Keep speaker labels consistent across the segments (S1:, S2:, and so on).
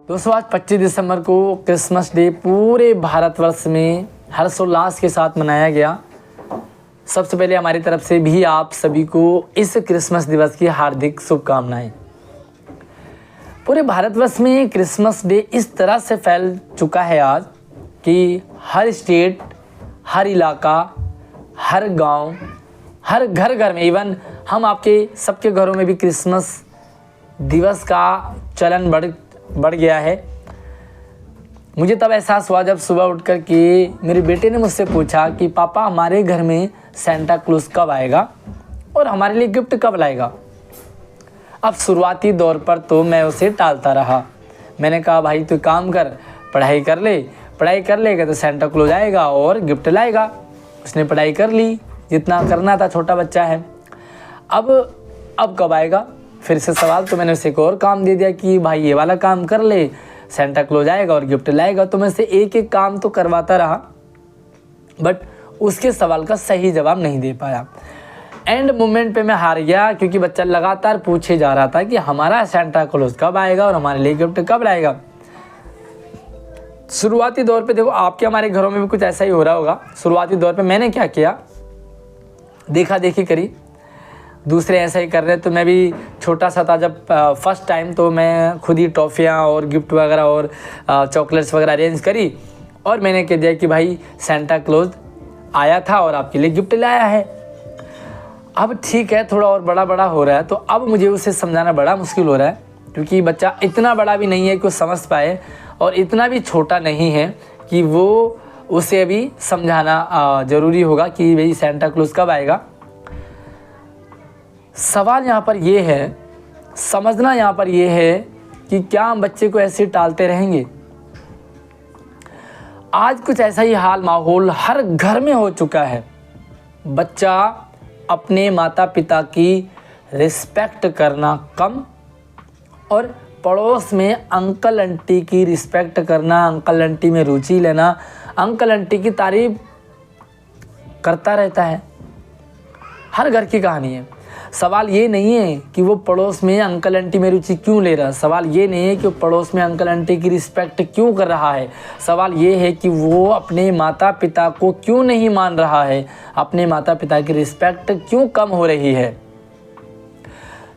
S1: दोस्तों आज 25 दिसंबर को क्रिसमस डे पूरे भारतवर्ष में हर्षोल्लास के साथ मनाया गया। सबसे पहले हमारी तरफ से भी आप सभी को इस क्रिसमस दिवस की हार्दिक शुभकामनाएं। पूरे भारतवर्ष में क्रिसमस डे इस तरह से फैल चुका है आज कि हर स्टेट, हर इलाका, हर गांव, हर घर में, इवन हम आपके सबके घरों में भी क्रिसमस दिवस का चलन बढ़ गया है। मुझे तब एहसास हुआ जब सुबह उठकर के मेरे बेटे ने मुझसे पूछा कि पापा हमारे घर में सेंटा क्लॉज कब आएगा और हमारे लिए गिफ्ट कब लाएगा। अब शुरुआती दौर पर तो मैं उसे टालता रहा। मैंने कहा भाई तू काम कर, पढ़ाई कर लेगा तो सेंटा क्लॉज आएगा और गिफ्ट लाएगा। उसने पढ़ाई कर ली, जितना करना था, छोटा बच्चा है। अब कब आएगा फिर से सवाल। तो मैंने उसे एक और काम दे दिया कि भाई ये वाला काम कर ले, सेंटा क्लॉज आएगा और गिफ्ट लाएगा। तो मैं से एक एक काम तो करवाता रहा, बट उसके सवाल का सही जवाब नहीं दे पाया। एंड मोमेंट पे मैं हार गया क्योंकि बच्चा लगातार पूछे जा रहा था कि हमारा सेंटा क्लॉज कब आएगा और हमारे लिए गिफ्ट कब लाएगा। शुरुआती दौर पे देखो, आपके हमारे घरों में भी कुछ ऐसा ही हो रहा होगा। शुरुआती दौर पे मैंने क्या किया, देखा देखी करी, दूसरे ऐसा ही कर रहे, तो मैं भी छोटा सा था जब फर्स्ट टाइम, तो मैं खुद ही टॉफ़ियाँ और गिफ्ट वगैरह और चॉकलेट्स वगैरह अरेंज करी और मैंने कह दिया कि भाई सेंटा क्लॉज आया था और आपके लिए गिफ्ट लाया है। अब ठीक है, थोड़ा और बड़ा हो रहा है, तो अब मुझे उसे समझाना बड़ा मुश्किल हो रहा है क्योंकि बच्चा इतना बड़ा भी नहीं है कि वो समझ पाए और इतना भी छोटा नहीं है कि वो उसे अभी समझाना ज़रूरी होगा कि भाई सेंटा क्लॉज कब आएगा। सवाल यहाँ पर ये है, समझना यहाँ पर ये है कि क्या हम बच्चे को ऐसे टालते रहेंगे। आज कुछ ऐसा ही माहौल हर घर में हो चुका है। बच्चा अपने माता पिता की रिस्पेक्ट करना कम और पड़ोस में अंकल आंटी की रिस्पेक्ट करना, अंकल आंटी में रुचि लेना, अंकल आंटी की तारीफ करता रहता है। हर घर की कहानी है। सवाल ये नहीं है कि वो पड़ोस में अंकल आंटी में रुचि क्यों ले रहा है। सवाल ये नहीं है कि वो पड़ोस में अंकल आंटी की रिस्पेक्ट क्यों कर रहा है। सवाल ये है कि वो अपने माता पिता को क्यों नहीं मान रहा है, अपने माता पिता की रिस्पेक्ट क्यों कम हो रही है।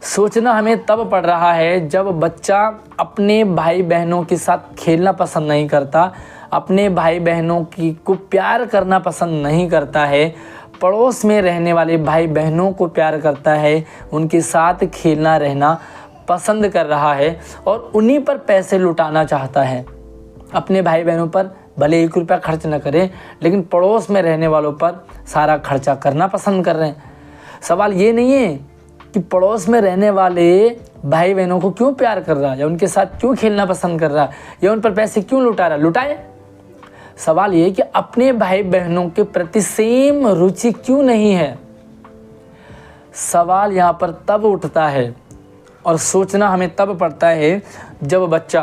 S1: सोचना हमें तब पड़ रहा है जब बच्चा अपने भाई बहनों के साथ खेलना पसंद नहीं करता, अपने भाई बहनों को प्यार करना पसंद नहीं करता है, पड़ोस में रहने वाले भाई बहनों को प्यार करता है, उनके साथ खेलना रहना पसंद कर रहा है और उन्हीं पर पैसे लुटाना चाहता है। अपने भाई बहनों पर भले 1 रुपया खर्च न करें, लेकिन पड़ोस में रहने वालों पर सारा खर्चा करना पसंद कर रहे हैं। सवाल ये नहीं है कि पड़ोस में रहने वाले भाई बहनों को क्यों प्यार कर रहा है या उनके साथ क्यों खेलना पसंद कर रहा है या उन पर पैसे क्यों लुटा रहा है। लुटाए। सवाल ये कि अपने भाई बहनों के प्रति सेम रुचि क्यों नहीं है। सवाल यहाँ पर तब उठता है और सोचना हमें तब पड़ता है जब बच्चा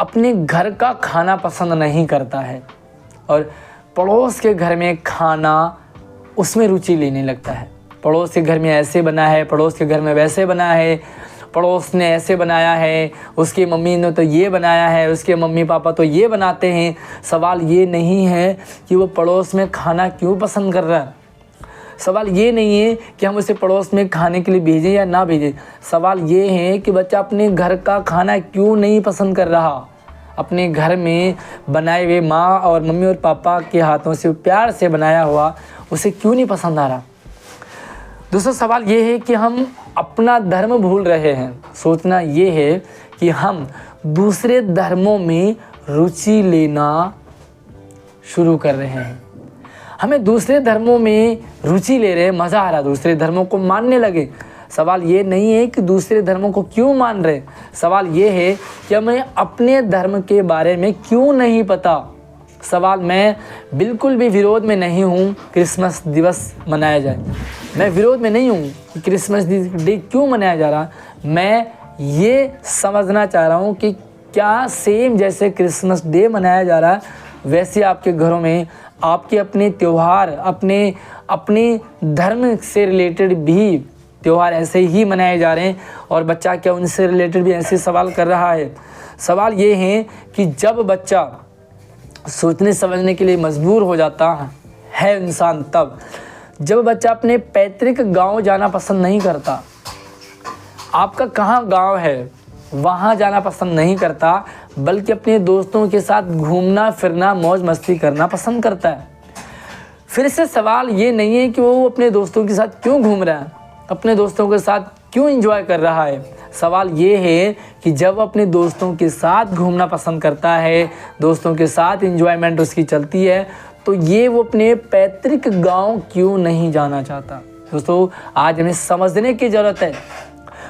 S1: अपने घर का खाना पसंद नहीं करता है और पड़ोस के घर में खाना उसमें रुचि लेने लगता है। पड़ोस के घर में ऐसे बना है, पड़ोस के घर में वैसे बना है, पड़ोस ने ऐसे बनाया है, उसकी मम्मी ने तो ये बनाया है, उसके मम्मी पापा तो ये बनाते हैं। सवाल ये नहीं है कि वो पड़ोस में खाना क्यों पसंद कर रहा है। सवाल ये नहीं है कि हम उसे पड़ोस में खाने के लिए भेजें या ना भेजें। सवाल ये है कि बच्चा अपने घर का खाना क्यों नहीं पसंद कर रहा, अपने घर में बनाए हुए माँ और मम्मी और पापा के हाथों से प्यार से बनाया हुआ उसे क्यों नहीं पसंद आ रहा। दूसरा सवाल ये है कि हम अपना धर्म भूल रहे हैं। सोचना ये है कि हम दूसरे धर्मों में रुचि लेना शुरू कर रहे हैं। हमें दूसरे धर्मों में रुचि ले रहे हैं, मज़ा आ रहा, दूसरे धर्मों को मानने लगे। सवाल ये नहीं है कि दूसरे धर्मों को क्यों मान रहे, सवाल ये है कि हमें अपने धर्म के बारे में क्यों नहीं पता। सवाल, मैं बिल्कुल भी विरोध में नहीं हूँ क्रिसमस दिवस मनाया जाए, मैं विरोध में नहीं हूँ कि क्रिसमस डे क्यों मनाया जा रहा। मैं ये समझना चाह रहा हूँ कि क्या सेम जैसे क्रिसमस डे मनाया जा रहा है वैसे आपके घरों में आपके अपने त्यौहार, अपने धर्म से रिलेटेड भी त्यौहार ऐसे ही मनाए जा रहे हैं और बच्चा क्या उनसे रिलेटेड भी ऐसे सवाल कर रहा है। सवाल ये है कि जब बच्चा सोचने समझने के लिए मजबूर हो जाता है इंसान, तब जब बच्चा अपने पैतृक गांव जाना पसंद नहीं करता, आपका कहाँ गांव है वहाँ जाना पसंद नहीं करता, बल्कि अपने दोस्तों के साथ घूमना फिरना मौज मस्ती करना पसंद करता है। फिर से सवाल ये नहीं है कि वो अपने दोस्तों के साथ क्यों घूम रहा है, अपने दोस्तों के साथ क्यों एंजॉय कर रहा है। सवाल ये है कि जब अपने दोस्तों के साथ घूमना पसंद करता है, दोस्तों के साथ एंजॉयमेंट उसकी चलती है, तो ये वो अपने पैतृक गांव क्यों नहीं जाना चाहता। दोस्तों आज हमें समझने की ज़रूरत है,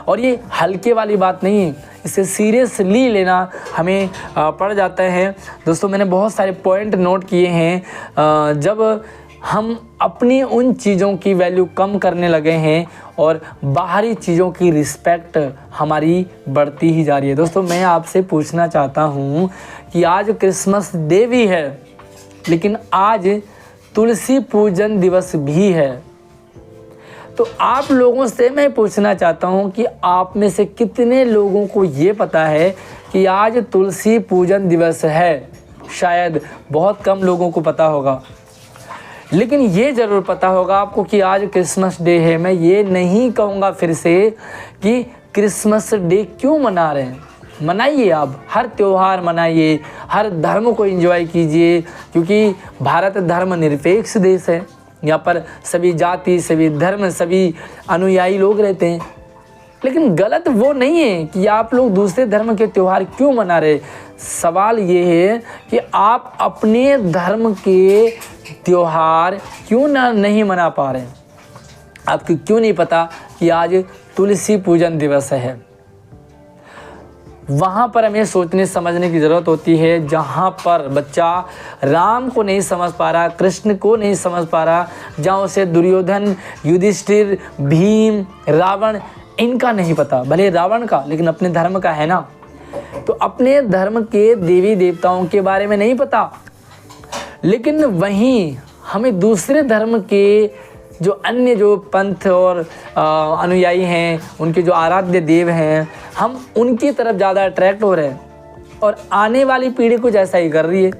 S1: और ये हल्के वाली बात नहीं है, इसे सीरियसली लेना हमें पड़ जाता है। दोस्तों मैंने बहुत सारे पॉइंट नोट किए हैं। जब हम अपनी उन चीज़ों की वैल्यू कम करने लगे हैं और बाहरी चीज़ों की रिस्पेक्ट हमारी बढ़ती ही जा रही है। दोस्तों मैं आपसे पूछना चाहता हूँ कि आज क्रिसमस डे भी है, लेकिन आज तुलसी पूजन दिवस भी है। तो आप लोगों से मैं पूछना चाहता हूँ कि आप में से कितने लोगों को ये पता है कि आज तुलसी पूजन दिवस है। शायद बहुत कम लोगों को पता होगा, लेकिन ये ज़रूर पता होगा आपको कि आज क्रिसमस डे है। मैं ये नहीं कहूँगा फिर से कि क्रिसमस डे क्यों मना रहे हैं, मनाइए, आप हर त्यौहार मनाइए, हर धर्म को एंजॉय कीजिए, क्योंकि भारत धर्मनिरपेक्ष देश है। यहाँ पर सभी जाति, सभी धर्म, सभी अनुयायी लोग रहते हैं। लेकिन गलत वो नहीं है कि आप लोग दूसरे धर्म के त्यौहार क्यों मना रहे। सवाल ये है कि आप अपने धर्म के त्यौहार क्यों नहीं मना पा रहे। आपको क्यों नहीं पता कि आज तुलसी पूजन दिवस है। वहाँ पर हमें सोचने समझने की ज़रूरत होती है, जहाँ पर बच्चा राम को नहीं समझ पा रहा, कृष्ण को नहीं समझ पा रहा, जहाँ उसे दुर्योधन, युधिष्ठिर, भीम, रावण इनका नहीं पता, भले रावण का लेकिन अपने धर्म का है ना। तो अपने धर्म के देवी देवताओं के बारे में नहीं पता, लेकिन वहीं हमें दूसरे धर्म के जो अन्य जो पंथ और अनुयायी हैं, उनके जो आराध्य देव हैं, हम उनकी तरफ ज़्यादा अट्रैक्ट हो रहे हैं। और आने वाली पीढ़ी कुछ ऐसा ही कर रही है।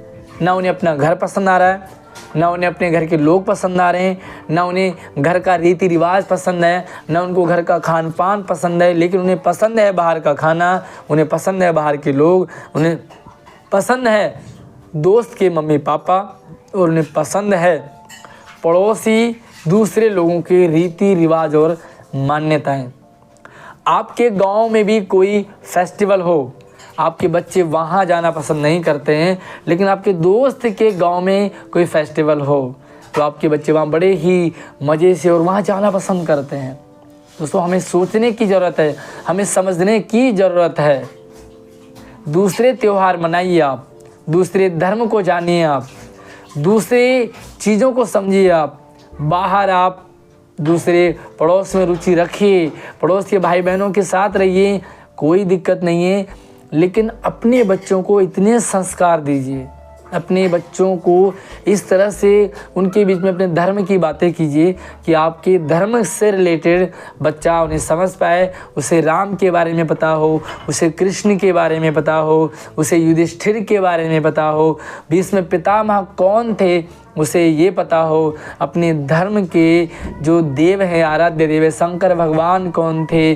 S1: ना उन्हें अपना घर पसंद आ रहा है, ना उन्हें अपने घर के लोग पसंद आ रहे हैं, ना उन्हें घर का रीति रिवाज पसंद है, ना उनको घर का खान पान पसंद है, लेकिन उन्हें पसंद है बाहर का खाना, उन्हें पसंद है बाहर के लोग, उन्हें पसंद है दोस्त के मम्मी पापा, और उन्हें पसंद है पड़ोसी दूसरे लोगों के रीति रिवाज और मान्यताएं। आपके गांव में भी कोई फेस्टिवल हो, आपके बच्चे वहाँ जाना पसंद नहीं करते हैं, लेकिन आपके दोस्त के गांव में कोई फेस्टिवल हो तो आपके बच्चे वहाँ बड़े ही मज़े से और वहाँ जाना पसंद करते हैं। दोस्तों हमें सोचने की ज़रूरत है, हमें समझने की ज़रूरत है। दूसरे त्यौहार मनाइए, आप दूसरे धर्म को जानिए, आप दूसरे चीज़ों को समझिए। आप बाहर आप दूसरे पड़ोस में रुचि रखिए, पड़ोस के भाई बहनों के साथ रहिए, कोई दिक्कत नहीं है, लेकिन अपने बच्चों को इतने संस्कार दीजिए, अपने बच्चों को इस तरह से उनके बीच में अपने धर्म की बातें कीजिए कि आपके धर्म से रिलेटेड बच्चा उन्हें समझ पाए, उसे राम के बारे में पता हो, उसे कृष्ण के बारे में पता हो, उसे युधिष्ठिर के बारे में पता हो, भीष्म पितामह कौन थे उसे ये पता हो, अपने धर्म के जो देव हैं, आराध्य देव है, शंकर भगवान कौन थे,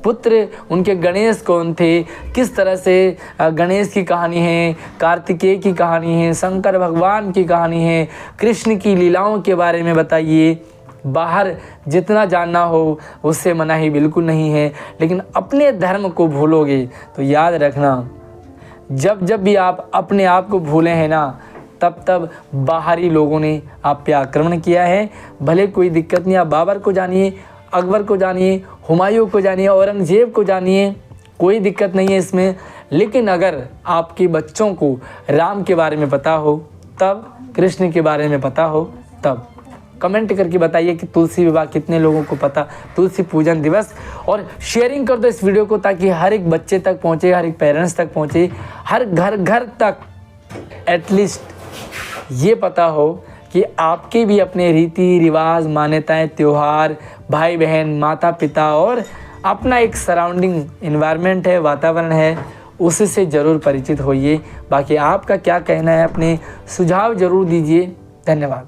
S1: पुत्र उनके गणेश कौन थे, किस तरह से गणेश की कहानी है, कार्तिकेय की कहानी है, शंकर भगवान की कहानी है, कृष्ण की लीलाओं के बारे में बताइए। बाहर जितना जानना हो उससे मनाही बिल्कुल नहीं है, लेकिन अपने धर्म को भूलोगे तो याद रखना, जब जब भी आप अपने आप को भूले हैं ना, तब तब बाहरी लोगों ने आप पे आक्रमण किया है। भले कोई दिक्कत नहीं, आप बाबर को जानिए, अकबर को जानिए, हुमायूं को जानिए, औरंगजेब को जानिए, कोई दिक्कत नहीं है इसमें। लेकिन अगर आपके बच्चों को राम के बारे में पता हो तब, कृष्ण के बारे में पता हो तब। कमेंट करके बताइए कि तुलसी विवाह कितने लोगों को पता, तुलसी पूजन दिवस, और शेयरिंग कर दो इस वीडियो को ताकि हर एक बच्चे तक पहुँचे, हर एक पेरेंट्स तक पहुँचे, हर घर तक एटलीस्ट ये पता हो कि आपके भी अपने रीति रिवाज, मान्यताएं, त्यौहार, भाई बहन, माता पिता और अपना एक सराउंडिंग इन्वायरमेंट है, वातावरण है, उससे ज़रूर परिचित होइए। बाकी आपका क्या कहना है, अपने सुझाव ज़रूर दीजिए। धन्यवाद।